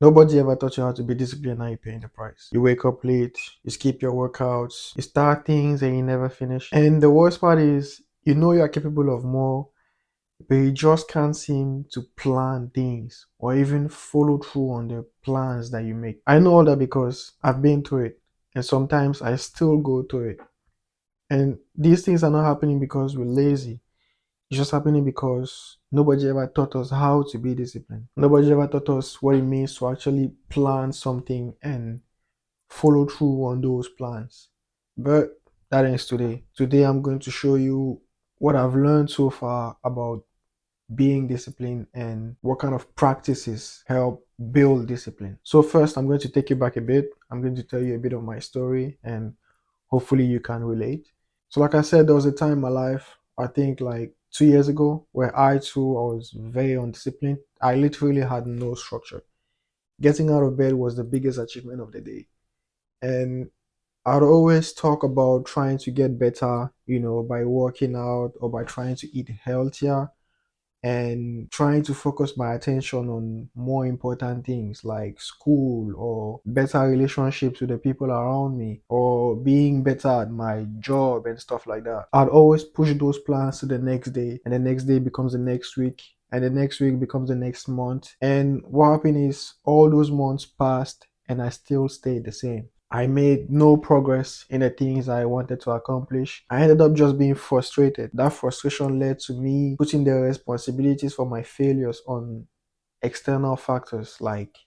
Nobody ever taught you how to be disciplined, now you're paying the price. You wake up late, you skip your workouts, you start things and you never finish. And the worst part is, you know you are capable of more, but you just can't seem to plan things or even follow through on the plans that you make. I know all that because I've been through it, and sometimes I still go through it. And these things are not happening because we're lazy. It's just happening because nobody ever taught us how to be disciplined. Nobody ever taught us what it means to actually plan something and follow through on those plans. But that ends today. Today I'm going to show you what I've learned so far about being disciplined and what kind of practices help build discipline. So first, I'm going to take you back a bit. I'm going to tell you a bit of my story and hopefully you can relate. So like I said, there was a time in my life, I think like 2 years ago, where I was very undisciplined. I literally had no structure. Getting out of bed was the biggest achievement of the day. And I'd always talk about trying to get better, by working out or by trying to eat healthier and trying to focus my attention on more important things like school or better relationships with the people around me or being better at my job and stuff like that. I'd always push those plans to the next day, and the next day becomes the next week, and the next week becomes the next month. And what happened is all those months passed and I still stayed the same. I made no progress in the things I wanted to accomplish. I ended up just being frustrated. That frustration led to me putting the responsibilities for my failures on external factors like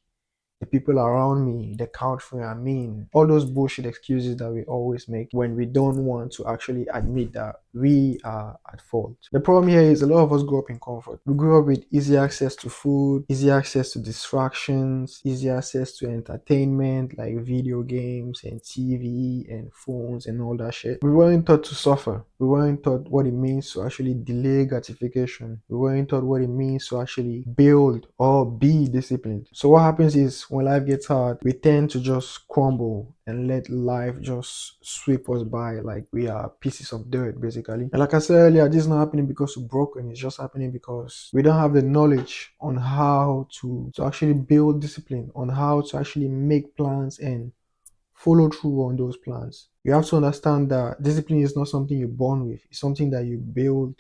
the people around me, the country I'm in, all those bullshit excuses that we always make when we don't want to actually admit that we are at fault. The problem here is a lot of us grew up in comfort. We grew up with easy access to food, easy access to distractions, easy access to entertainment like video games and TV and phones and all that shit. We weren't taught to suffer. We weren't taught what it means to actually delay gratification. We weren't taught what it means to actually build or be disciplined. So what happens is when life gets hard, we tend to just crumble and let life just sweep us by like we are pieces of dirt, basically. And like I said earlier, this is not happening because we're broken. It's just happening because we don't have the knowledge on how to actually build discipline, on how to actually make plans and follow through on those plans. You have to understand that discipline is not something you're born with. It's something that you build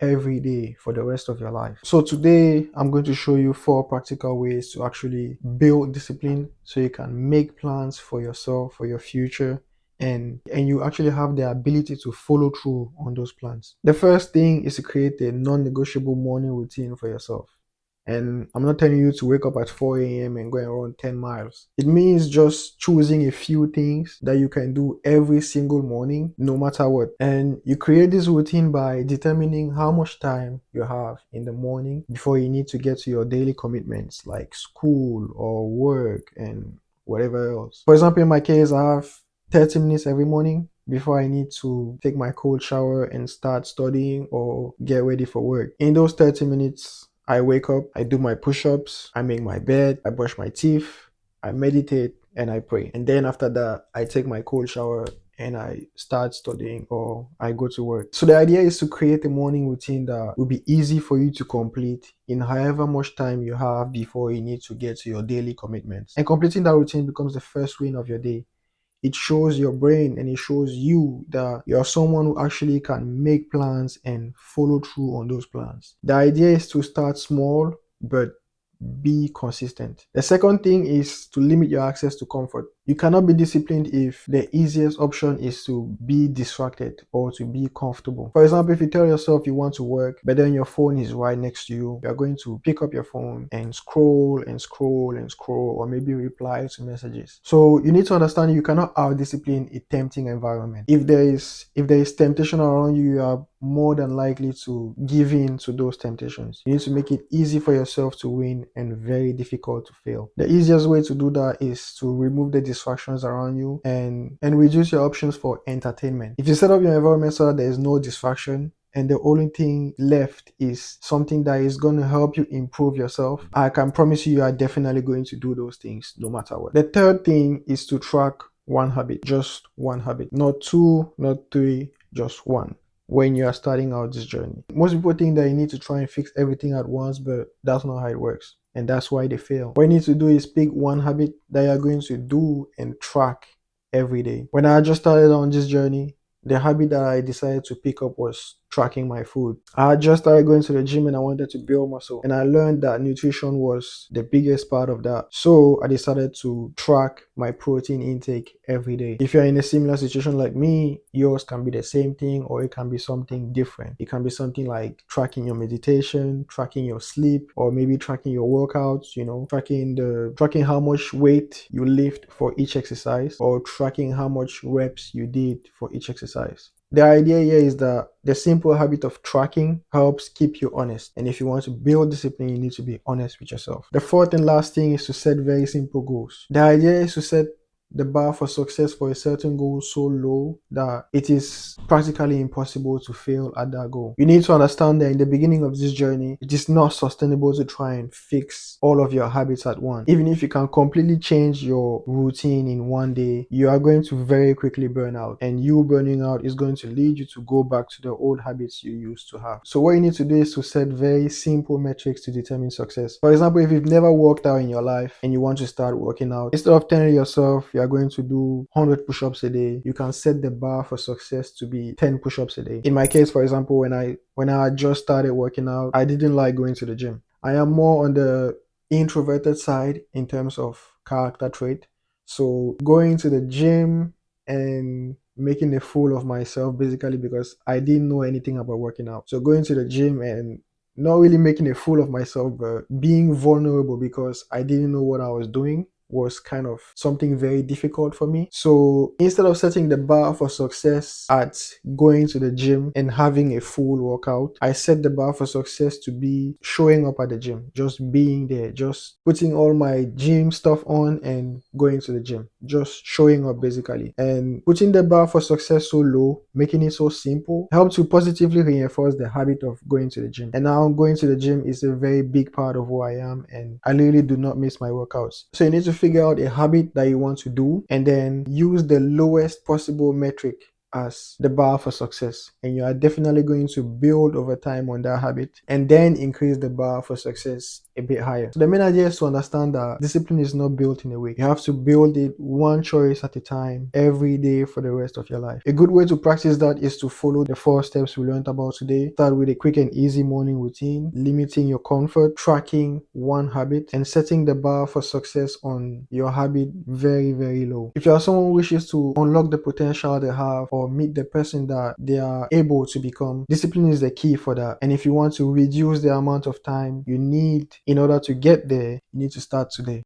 every day for the rest of your life. So today I'm going to show you 4 practical ways to actually build discipline so you can make plans for yourself, for your future, and you actually have the ability to follow through on those plans. The first thing is to create a non-negotiable morning routine for yourself. And I'm not telling you to wake up at 4 a.m. and go and run 10 miles. It means just choosing a few things that you can do every single morning, no matter what. And you create this routine by determining how much time you have in the morning before you need to get to your daily commitments like school or work and whatever else. For example, in my case, I have 30 minutes every morning before I need to take my cold shower and start studying or get ready for work. In those 30 minutes, I wake up, I do my push-ups, I make my bed, I brush my teeth, I meditate, and I pray. And then after that, I take my cold shower and I start studying or I go to work. So the idea is to create a morning routine that will be easy for you to complete in however much time you have before you need to get to your daily commitments. And completing that routine becomes the first win of your day. It shows your brain and it shows you that you're someone who actually can make plans and follow through on those plans. The idea is to start small, but be consistent. The second thing is to limit your access to comfort. You cannot be disciplined if the easiest option is to be distracted or to be comfortable. For example, if you tell yourself you want to work, but then your phone is right next to you, you're going to pick up your phone and scroll and scroll and scroll, or maybe reply to messages. So you need to understand you cannot out-discipline a tempting environment. If there is temptation around you, you are more than likely to give in to those temptations. You need to make it easy for yourself to win and very difficult to fail. The easiest way to do that is to remove the distractions around you and reduce your options for entertainment. If you set up your environment so that there is no distraction and the only thing left is something that is going to help you improve yourself, I can promise you are definitely going to do those things no matter what. The third thing is to track one habit, just one habit, not 2, not 3, just one. When you are starting out this journey, most people think that you need to try and fix everything at once, but that's not how it works. and that's why they fail. What you need to do is pick one habit that you're going to do and track every day. When I just started on this journey, the habit that I decided to pick up was tracking my food. I had just started going to the gym and I wanted to build muscle. And I learned that nutrition was the biggest part of that. So I decided to track my protein intake every day. If you're in a similar situation like me, yours can be the same thing or it can be something different. It can be something like tracking your meditation, tracking your sleep, or maybe tracking your workouts, tracking how much weight you lift for each exercise, or tracking how much reps you did for each exercise. The idea here is that the simple habit of tracking helps keep you honest. And if you want to build discipline, you need to be honest with yourself. The fourth and last thing is to set very simple goals. The idea is to set the bar for success for a certain goal so low that it is practically impossible to fail at that goal. You need to understand that in the beginning of this journey, it is not sustainable to try and fix all of your habits at once. Even if you can completely change your routine in one day, you are going to very quickly burn out, and you burning out is going to lead you to go back to the old habits you used to have. So what you need to do is to set very simple metrics to determine success. For example, if you've never worked out in your life and you want to start working out, instead of telling yourself you're going to do 100 push-ups a day, you can set the bar for success to be 10 push-ups a day. In my case, for example, when I just started working out, I didn't like going to the gym. I am more on the introverted side in terms of character trait. So going to the gym and making a fool of myself, basically, because I didn't know anything about working out. So going to the gym and not really making a fool of myself, but being vulnerable because I didn't know what I was doing was kind of something very difficult for me. So instead of setting the bar for success at going to the gym and having a full workout, I set the bar for success to be showing up at the gym, just being there, just putting all my gym stuff on and going to the gym, just showing up basically. And putting the bar for success so low, making it so simple, helps to positively reinforce the habit of going to the gym. And now going to the gym is a very big part of who I am, and I really do not miss my workouts. So you need to figure out a habit that you want to do and then use the lowest possible metric as the bar for success, and you are definitely going to build over time on that habit and then increase the bar for success a bit higher. So the main idea is to understand that discipline is not built in a week. You have to build it one choice at a time every day for the rest of your life. A good way to practice that is to follow the 4 steps we learned about today. Start with a quick and easy morning routine, limiting your comfort, tracking one habit, and setting the bar for success on your habit very, very low. If you are someone who wishes to unlock the potential they have or meet the person that they are able to become, discipline is the key for that. And if you want to reduce the amount of time you need in order to get there, you need to start today.